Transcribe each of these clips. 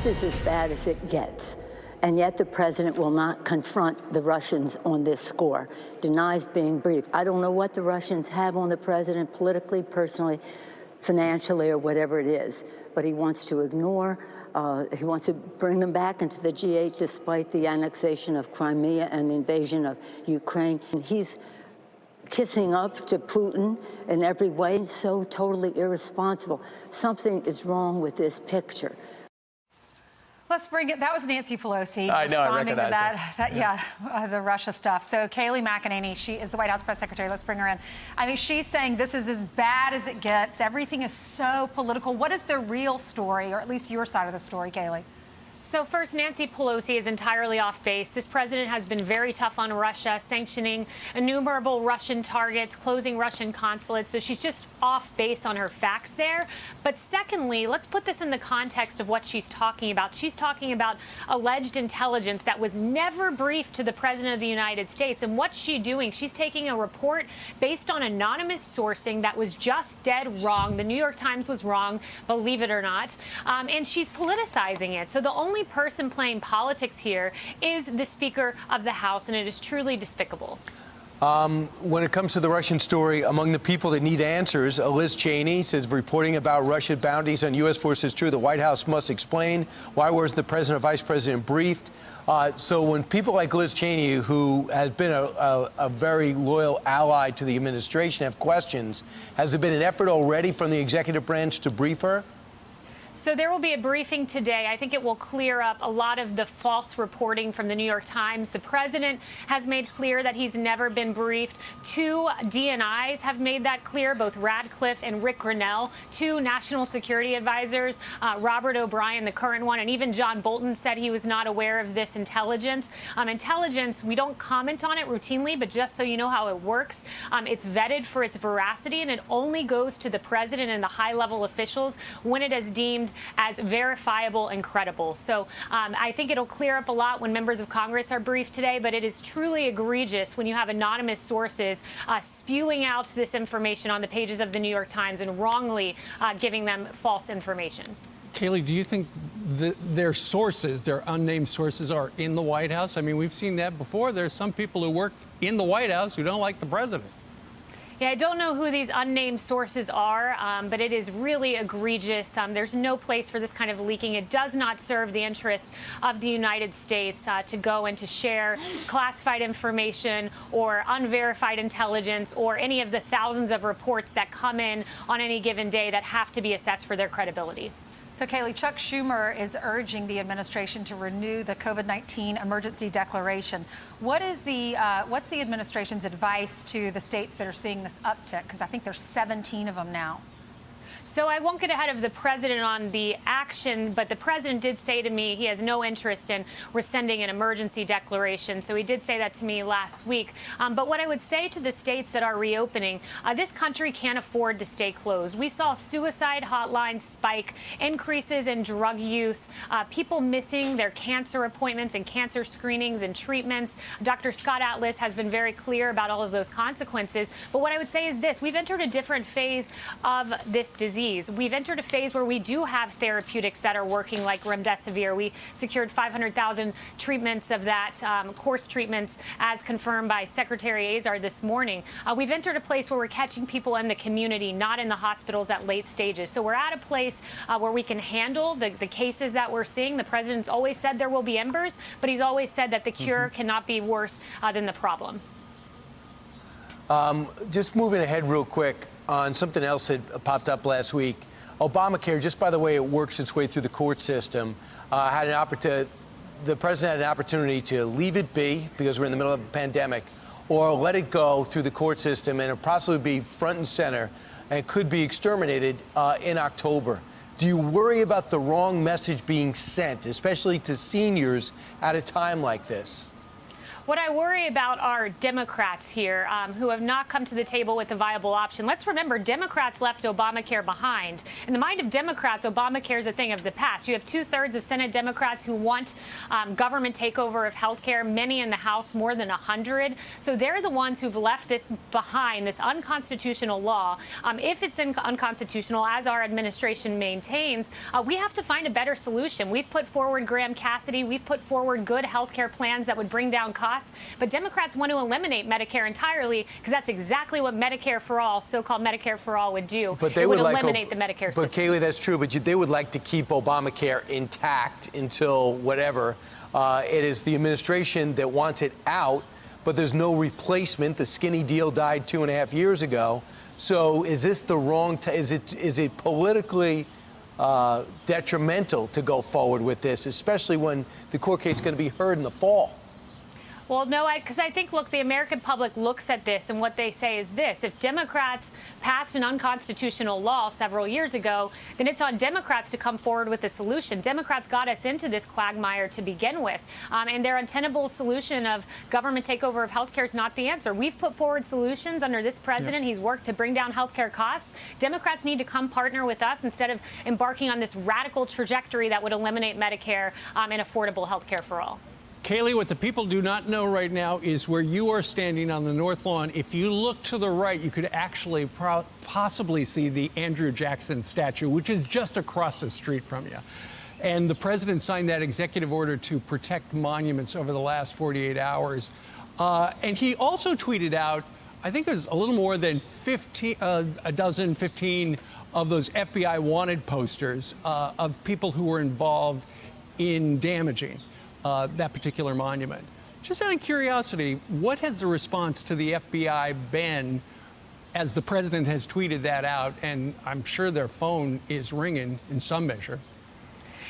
This is as bad as it gets. And yet the president will not confront the Russians on this score, denies being briefed. I don't know what the Russians have on the president politically, personally, financially, or whatever it is, but he wants to ignore, he wants to bring them back into the G8 despite the annexation of Crimea and the invasion of Ukraine. And he's kissing up to Putin in every way, so totally irresponsible. Something is wrong with this picture. Let's bring it. That was Nancy Pelosi I know, responding I to that. The Russia stuff. So Kayleigh McEnany, she is the White House press secretary. Let's bring her in. I mean, she's saying this is as bad as it gets. Everything is so political. What is the real story, or at least your side of the story, Kayleigh? So first, Nancy Pelosi is entirely off base. This president has been very tough on Russia, sanctioning innumerable Russian targets, closing Russian consulates. So she's just off base on her facts there. But secondly, let's put this in the context of what she's talking about. She's talking about alleged intelligence that was never briefed to the president of the United States. And what's she doing? She's taking a report based on anonymous sourcing that was just dead wrong. The New York Times was wrong, believe it or not. And she's politicizing it. So the only person playing politics here is the Speaker of the House, and it is truly despicable. When it comes to the Russian story, among the people that need answers, Liz Cheney says reporting about Russian bounties on U.S. forces is true. The White House must explain why wasn't the president or vice president briefed. So when people like Liz Cheney, who has been a very loyal ally to the administration, have questions, has there been an effort already from the executive branch to brief her? So there will be a briefing today. I think it will clear up a lot of the false reporting from the New York Times. The president has made clear that he's never been briefed. Two DNIs have made that clear, both Radcliffe and Rick Grinnell, two national security advisors, Robert O'Brien, the current one, and even John Bolton said he was not aware of this intelligence. Intelligence, we don't comment on it routinely, but just so you know how it works, it's vetted for its veracity, and it only goes to the president and the high-level officials when it is deemed as verifiable and credible. So I think it'll clear up a lot when members of Congress are briefed today, but it is truly egregious when you have anonymous sources spewing out this information on the pages of the New York Times and wrongly giving them false information. Kayleigh, do you think their sources, their unnamed sources, are in the White House? I mean, we've seen that before. There's some people who work in the White House who don't like the president. Yeah, I don't know who these unnamed sources are, but it is really egregious. There's no place for this kind of leaking. It does not serve the interests of the United States to go and to share classified information or unverified intelligence or any of the thousands of reports that come in on any given day that have to be assessed for their credibility. So, Kayleigh, Chuck Schumer is urging the administration to renew the COVID-19 emergency declaration. What's the administration's advice to the states that are seeing this uptick? Because I think there's 17 of them now. So I won't get ahead of the president on the action, but the president did say to me he has no interest in rescinding an emergency declaration. So he did say that to me last week. But what I would say to the states that are reopening, this country can't afford to stay closed. We saw suicide hotlines spike, increases in drug use, people missing their cancer appointments and cancer screenings and treatments. Dr. Scott Atlas has been very clear about all of those consequences. But what I would say is this: we've entered a different phase of this disease. We've entered a phase where we do have therapeutics that are working, like remdesivir. We secured 500,000 treatments of that, course treatments, as confirmed by Secretary Azar this morning. We've entered a place where we're catching people in the community, not in the hospitals at late stages. So we're at a place where we can handle the cases that we're seeing. The president's always said there will be embers, but he's always said that the cure cannot be worse than the problem. Just moving ahead real quick on something else that popped up last week. Obamacare, just by the way it works its way through the court system, the president had an opportunity to leave it be because we're in the middle of a pandemic, or let it go through the court system and it'll possibly be front and center and could be exterminated in October. Do you worry about the wrong message being sent, especially to seniors at a time like this? What I worry about are Democrats here who have not come to the table with a viable option. Let's remember, Democrats left Obamacare behind. In the mind of Democrats, Obamacare is a thing of the past. You have 2/3 of Senate Democrats who want government takeover of health care, many in the House, more than 100. So they're the ones who've left this behind, this unconstitutional law. If it's unconstitutional, as our administration maintains, we have to find a better solution. We've put forward Graham Cassidy. We've put forward good health care plans that would bring down costs. But Democrats want to eliminate Medicare entirely because that's exactly what Medicare for all, so-called Medicare for all, would do. But they would would eliminate the Medicare system. But Kayleigh, that's true. But they would like to keep Obamacare intact until whatever. It is the administration that wants it out, but there's no replacement. The skinny deal died 2.5 years ago. So is this the wrong? Is it politically detrimental to go forward with this, especially when the court case is going to be heard in the fall? Well, no, because I think, look, the American public looks at this and what they say is this. If Democrats passed an unconstitutional law several years ago, then it's on Democrats to come forward with a solution. Democrats got us into this quagmire to begin with. And their untenable solution of government takeover of health care is not the answer. We've put forward solutions under this president. He's worked to bring down health care costs. Democrats need to come partner with us instead of embarking on this radical trajectory that would eliminate Medicare and affordable health care for all. Kayleigh, what the people do not know right now is where you are standing on the North Lawn. If you look to the right, you could actually possibly see the Andrew Jackson statue, which is just across the street from you. And the president signed that executive order to protect monuments over the last 48 hours. And he also tweeted out, I think it was a little more than 15 of those FBI wanted posters of people who were involved in damaging that particular monument. Just out of curiosity, what has the response to the FBI been as the president has tweeted that out? And I'm sure their phone is ringing in some measure.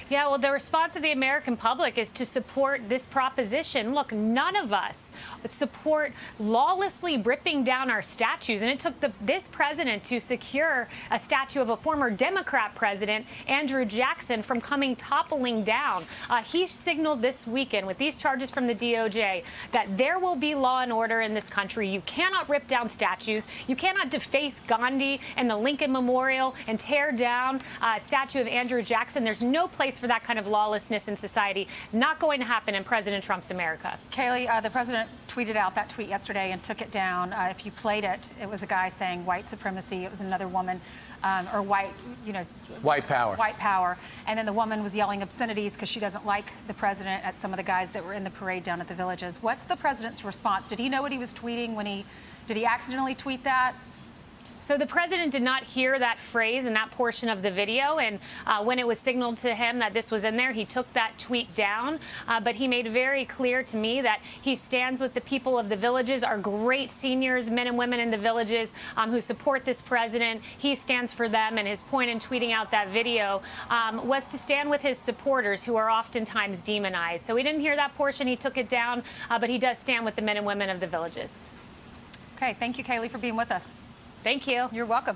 Yeah, well, the response of the American public is to support this proposition. Look, none of us support lawlessly ripping down our statues. And it took this president to secure a statue of a former Democrat president, Andrew Jackson, from toppling down. He signaled this weekend with these charges from the DOJ that there will be law and order in this country. You cannot rip down statues. You cannot deface Gandhi and the Lincoln Memorial and tear down a statue of Andrew Jackson. There's no place for that kind of lawlessness in society. Not going to happen in President Trump's America. Kayleigh, the president tweeted out that tweet yesterday and took it down. If you played it, it was a guy saying white supremacy. It was another woman, or white, White power. White power. And then the woman was yelling obscenities because she doesn't like the president at some of the guys that were in the parade down at the Villages. What's the president's response? Did he know what he was tweeting when did he accidentally tweet that? So the president did not hear that phrase in that portion of the video. And when it was signaled to him that this was in there, he took that tweet down. But he made very clear to me that he stands with the people of the Villages, our great seniors, men and women in the Villages who support this president. He stands for them. And his point in tweeting out that video was to stand with his supporters who are oftentimes demonized. So we didn't hear that portion. He took it down. But he does stand with the men and women of the Villages. Okay. Thank you, Kayleigh, for being with us. Thank you. You're welcome.